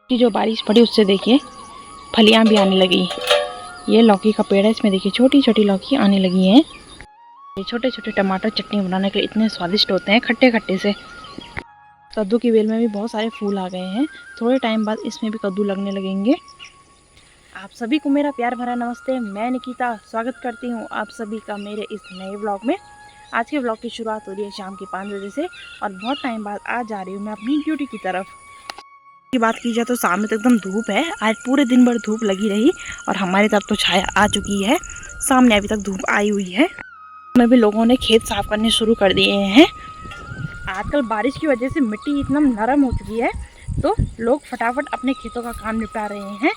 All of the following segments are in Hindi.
कि जो बारिश पड़ी उससे देखिए फलियां भी आने लगी। ये लौकी का पेड़ है, इसमें देखिए छोटी छोटी लौकी आने लगी हैं। ये छोटे छोटे टमाटर चटनी बनाने के लिए इतने स्वादिष्ट होते हैं, खट्टे खट्टे से। कद्दू की बेल में भी बहुत सारे फूल आ गए हैं। थोड़े टाइम बाद इसमें भी कद्दू लगने लगेंगे। आप सभी को मेरा प्यार भरा नमस्ते। मैं निकिता स्वागत करती हूँ आप सभी का मेरे इस नए व्लॉग में। आज के व्लॉग की शुरुआत हो रही है शाम के 5 बजे से और बहुत टाइम बाद आज जा रही हूँ मैं अपनी ड्यूटी की तरफ। की बात की जाए तो सामने तो एकदम धूप है, आज पूरे दिन भर धूप लगी रही और हमारी तरफ तो छाया आ चुकी है। सामने अभी तक धूप आई हुई है। में भी लोगों ने खेत साफ करने शुरू कर दिए हैं। आजकल बारिश की वजह से मिट्टी इतना नरम हो चुकी है तो लोग फटाफट अपने खेतों का काम निपटा रहे हैं।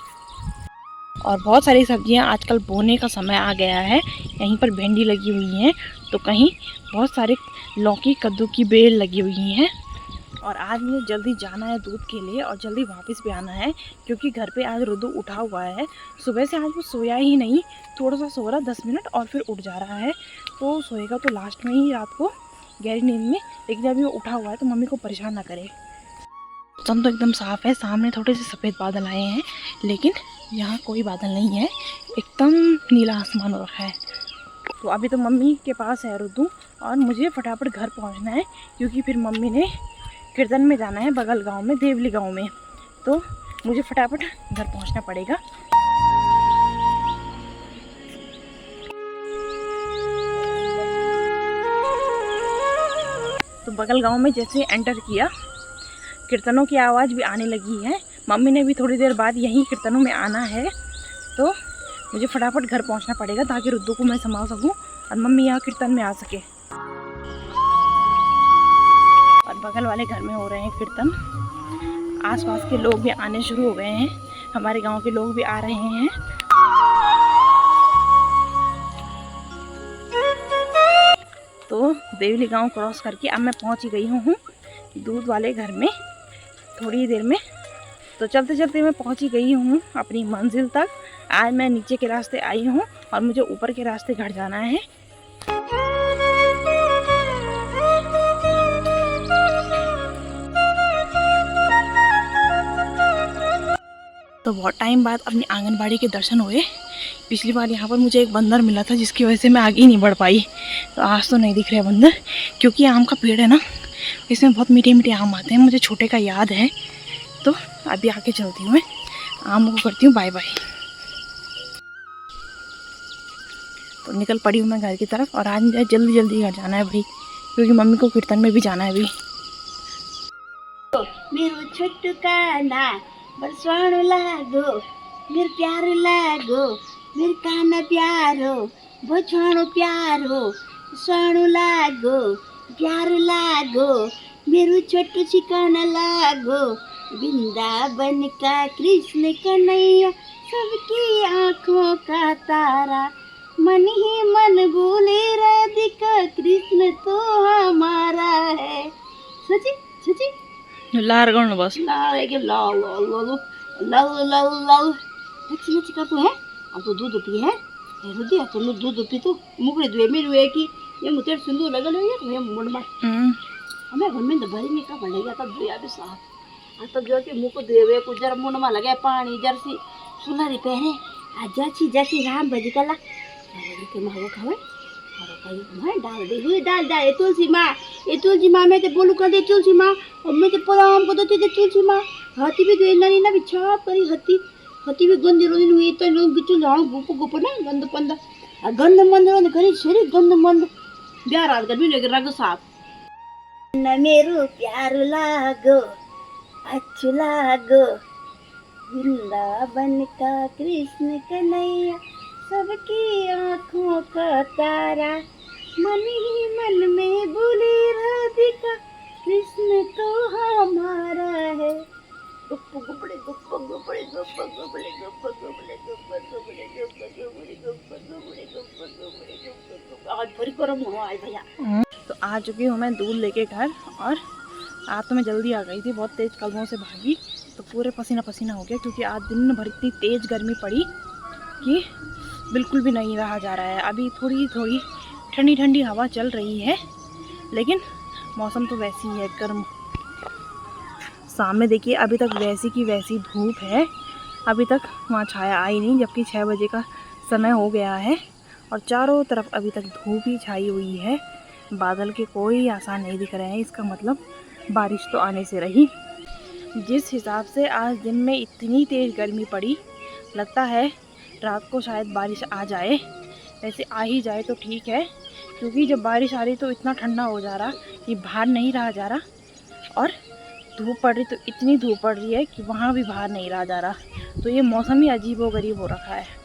और बहुत सारी सब्जियां आजकल बोने का समय आ गया है। यहीं पर भिंडी लगी हुई है तो कहीं बहुत सारे लौकी कद्दू की बेल लगी हुई हैं। और आज मुझे जल्दी जाना है दूध के लिए और जल्दी वापस भी आना है क्योंकि घर पे आज रुद्दू उठा हुआ है। सुबह से आज वो सोया ही नहीं, थोड़ा सा सो रहा 10 मिनट और फिर उठ जा रहा है। तो सोएगा तो लास्ट में ही रात को गहरी नींद में, लेकिन अभी वो उठा हुआ है तो मम्मी को परेशान ना करे। मौसम तो एकदम साफ़ है, सामने थोड़े से सफ़ेद बादल आए हैं लेकिन यहाँ कोई बादल नहीं है, एकदम नीला आसमान हो रखा है। तो अभी तो मम्मी के पास है रुद्दू और मुझे फटाफट घर पहुँचना है क्योंकि फिर मम्मी ने कीर्तन में जाना है बगल गांव में, देवली गांव में। तो मुझे फटाफट घर पहुंचना पड़ेगा। तो बगल गांव में जैसे एंटर किया कीर्तनों की आवाज़ भी आने लगी है। मम्मी ने भी थोड़ी देर बाद यहीं कीर्तनों में आना है तो मुझे फटाफट घर पहुंचना पड़ेगा ताकि रुद्दू को मैं संभाल सकूं और मम्मी यहाँ कीर्तन में आ सके। और बगल वाले घर में हो रहे हैं कीर्तन। आसपास के लोग भी आने शुरू हो गए हैं, हमारे गांव के लोग भी आ रहे हैं। तो देवली गांव क्रॉस करके अब मैं पहुंच ही गई हूँ दूध वाले घर में थोड़ी देर में। तो चलते चलते मैं पहुंच ही गई हूँ अपनी मंजिल तक। आज मैं नीचे के रास्ते आई हूँ और मुझे ऊपर के रास्ते घर जाना है। तो बहुत टाइम बाद अपनी आंगनबाड़ी के दर्शन हुए। पिछली बार यहाँ पर मुझे एक बंदर मिला था जिसकी वजह से मैं आगे ही नहीं बढ़ पाई। तो आज तो नहीं दिख रहे बंदर क्योंकि आम का पेड़ है ना, इसमें बहुत मीठे मीठे आम आते हैं, मुझे छोटे का याद है। तो अभी आके चलती हूँ मैं, आम को करती हूँ बाय बाय। तो निकल पड़ी हूँ मैं घर की तरफ और आज मुझे जल्दी जल्दी घर जाना है भाई क्योंकि मम्मी को कीर्तन में भी जाना है अभी। मेरो छोटू काना बड़ स्वाणु लागो, मेरे प्यारो लागो, मेरे काना प्यारो, बहुत स्वाणु प्यारो, स्वाणु लागो, प्यारो लागो, मेरो छोटू सी काना लागो, वृंदावन का कृष्ण कन्हैया, सबकी आँखों का तारा, मन ही मन बोले राधिका कृष्ण तो हमारा है। सची सची लार गर्नु बस लाल है कि लाल लाल लाल लाल लाल लाल नची नची करतो है। अब तो दूध पी है रुदी तो लो दूध पी तो मुकड़े दुए मेरे है कि ये मुझे सुंदर लगा लो ये मुंड में हमें घर में तो भरी में का बढ़ेगा तब दुया भी साफ तब जो कि मुंह को देवे को जरा मुंड में लगे पानी जर्सी सुनारी पहने आज जैसी राम भजी कला के मारो खावे डाल दे डाल डाल तुलसी माँ मैं तो बोलू कर दे तुलसी माँ और मैं तो प्रणाम को देते तुलसी माँ हाथी भी दे नरी ना बिछा करी हाथी भी गंदे रोदी हुई तो लोग बिचु जाओ गोप गोप ना गंद पंदा गंद मंद रोद करी सरी गंद मंद ब्याह रात कर भी लेके रग साफ न मेरो प्यार लागो अच्छु लागो वृंदावन का कृष्ण कन्हैया सबकी आँखों का तारा मन ही मन में बोले राधिका कृष्ण तो हमारा है। गुप्प गुपड़े गुप्प गुपड़े गुप्प गुपड़े गुप्प गुपड़े गुप्प गुपड़े गुप्प गुपड़े गुप्प गुपड़े गुप्प गुपड़े गुप्प आज बड़ी गरम हो आज भैया। तो आ चुकी हूँ मैं दूध लेके घर और आज तो मैं जल्दी आ गई थी, बहुत तेज़ कदमों से भागी तो पूरे पसीना पसीना हो गया क्योंकि आज दिन भर इतनी तेज़ गर्मी पड़ी कि बिल्कुल भी नहीं रहा जा रहा है। अभी थोड़ी थोड़ी ठंडी ठंडी हवा चल रही है लेकिन मौसम तो वैसी ही है गर्म। सामने देखिए अभी तक वैसी की वैसी धूप है, अभी तक वहाँ छाया आई नहीं, जबकि 6 बजे का समय हो गया है और चारों तरफ अभी तक धूप ही छाई हुई है। बादल के कोई आसार नहीं दिख रहे हैं, इसका मतलब बारिश तो आने से रही। जिस हिसाब से आज दिन में इतनी तेज़ गर्मी पड़ी, लगता है रात को शायद बारिश आ जाए। वैसे आ ही जाए तो ठीक है, क्योंकि जब बारिश आ रही तो इतना ठंडा हो जा रहा कि बाहर नहीं रहा जा रहा, और धूप पड़ रही तो इतनी धूप पड़ रही है कि वहाँ भी बाहर नहीं रहा जा रहा। तो ये मौसम ही अजीबोगरीब हो रखा है।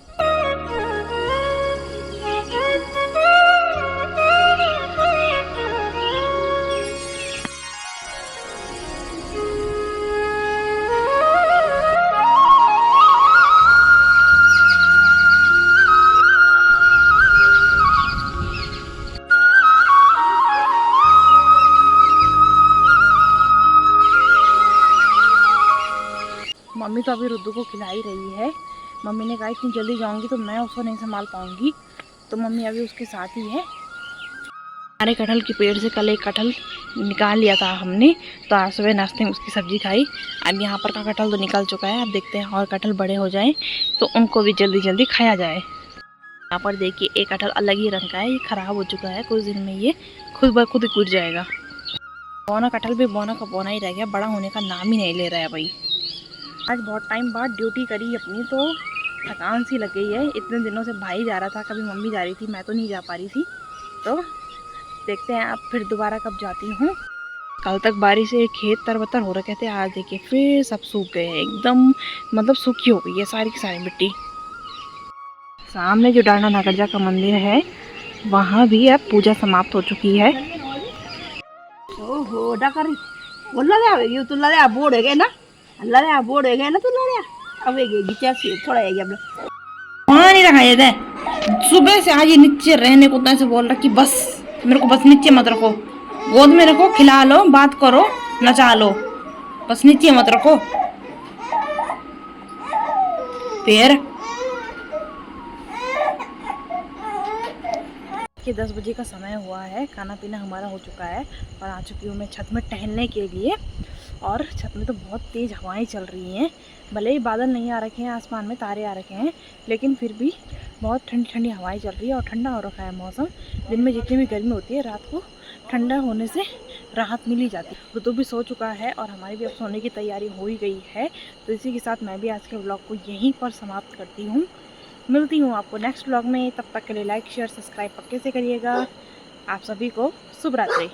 मम्मी तो अभी रुद्दू को खिला ही रही है। मम्मी ने कहा इतनी जल्दी जाऊंगी तो मैं उसको नहीं संभाल पाऊंगी, तो मम्मी अभी उसके साथ ही है। हमारे कटहल के पेड़ से कल एक कटहल निकाल लिया था हमने, तो आज सुबह नाश्ते में उसकी सब्जी खाई। अब यहाँ पर का कटहल तो निकल चुका है, अब देखते हैं और कटहल बड़े हो जाएं तो उनको भी जल्दी जल्दी खाया जाए। यहाँ पर देखिए एक कटहल अलग ही रंग का है, ये ख़राब हो चुका है, कुछ दिन में ये खुद ब खुद टूट जाएगा। बौना कटहल भी बौना का बौना ही रह गया, बड़ा होने का नाम ही नहीं ले रहा है भाई। आज बहुत टाइम बाद ड्यूटी करी अपनी, तो थकान सी लग गई है। इतने दिनों से भाई जा रहा था, कभी मम्मी जा रही थी, मैं तो नहीं जा पा रही थी। तो देखते हैं अब फिर दोबारा कब जाती हूँ। कल तक बारिश से खेत तरबतर हो रखे थे, आज देखिए फिर सब सूख गए हैं एकदम, मतलब सूखी हो गई है सारी की सारी मिट्टी। सामने जो डांडा नागरजा का मंदिर है वहाँ भी अब पूजा समाप्त हो चुकी है। ओहो डाकर वो लड़े आवेगी, तो लड़े आ बोर्ड है ना, लड़े आ बोर्ड है ना, तो लड़े आवेगी गिचा से थोड़ा है अब वहाँ नहीं रखा जाता है। सुबह से आज ये नीचे रहने को उतना से बोल रहा कि बस मेरे को बस नीचे मत रखो, गोद में रखो, खिला लो, बात करो, नचा लो, बस नीचे मत रखो। फिर कि 10 बजे का समय हुआ है, खाना पीना हमारा हो चुका है और आ चुकी हूँ मैं छत में टहलने के लिए। और छत में तो बहुत तेज़ हवाएं चल रही हैं, भले ही बादल नहीं आ रखे हैं, आसमान में तारे आ रखे हैं, लेकिन फिर भी बहुत ठंडी ठंडी हवाएं चल रही है और ठंडा हो रखा है मौसम। दिन में जितनी भी गर्मी होती है, रात को ठंडा होने से राहत मिल ही जाती है। ऋतु भी सो चुका है और हमारी भी अब सोने की तैयारी हो ही गई है। तो इसी के साथ मैं भी आज के व्लॉग को यहीं पर समाप्त करती हूँ। मिलती हूँ आपको नेक्स्ट व्लॉग में, तब तक के लिए लाइक शेयर सब्सक्राइब पक्के से करिएगा। आप सभी को शुभ रात्रि।